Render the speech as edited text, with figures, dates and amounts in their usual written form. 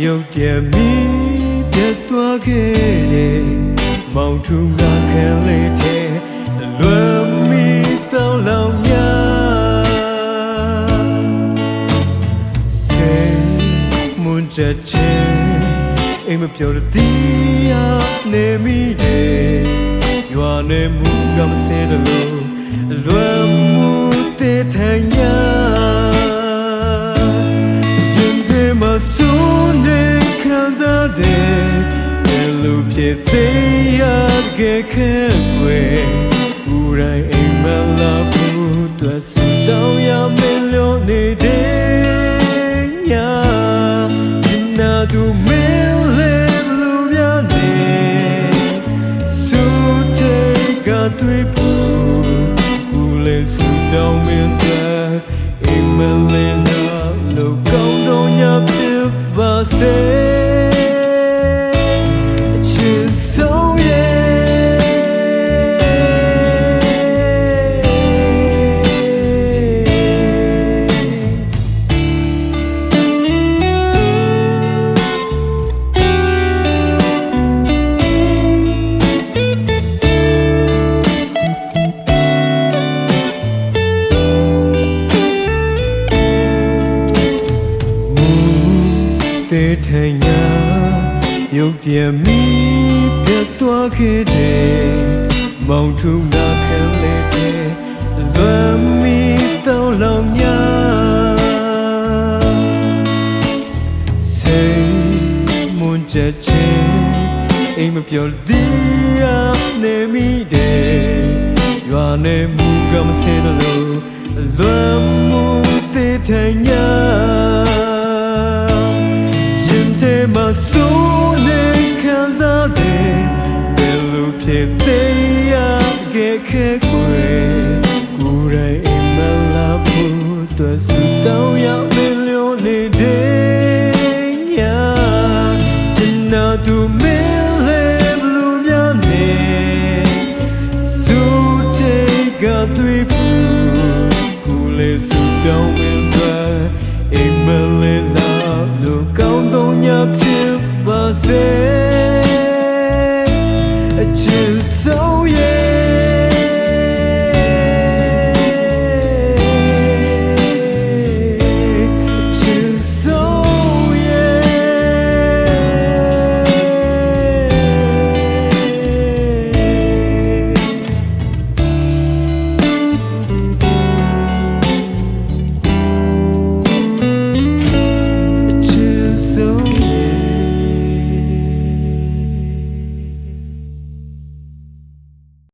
ရုပ်တရက်မီပြတ်သွားခဲ့တယ်မောင်ထုငါခံလေးတဲ့လွယ်မီတောင်းလောင်များစိတ်မွန်ချက်ချင်းအိမ်မပြောတဲ့ရနေမိတယ်ရွာနေမှုကမစဲတယ်လို့လွယ်မှုတဲ့ထန်ညာရင်ထဲမှာစိုးနေခံစားတယ်ဘယ်လိုဖြစ်သေးရခဲ့ခဲ့ွယ်ကိုယ်တိုင်အိမ်မလာဘူးတွေ့စတောင်းရမယ်လို့နေတယ်ညာကျနာသူမဲတွေ့ဖို့ကိုလည်းစူတောင်းမင်းတဲ့အိမ်မလေးနာလို့ကောင်းတော့ညဖြစ်ပါစေအချစ်ဆုံးရဲ့တဲ့ထိုင်ညာရုပ်တရက်မီပြတ်သွားခဲ့တယ်မောင်ထုငါခံလေးတဲ့လွယ်မီတောင်းလောင်များစိတ်မွန်ချက်ချင်းအိမ်မပြောသေးရနေမိတယ်ရွာနေမှုကမစဲလို့လွယ်မှုတဲ့ထိုင်ညာမစိုးနေခံစားတယ်ဘယ်လိုဖြစ်သေးရခဲ့ခဲ့ကိုယ်ကိုယ်တိုင်အိမ်မလာဖို့တွေ့စတောင်းရမယ်လို့နေတယ်ညာကျနာသူမင်းလေးဘလူးများနေစိုးတဲ့ကတွေ့ဖို့ကိုယ်လေးစတောင်းမင်းတဲ့အိမ်မလေးလာလို့ကောင်းတော့ညဖြစ်ပါစေ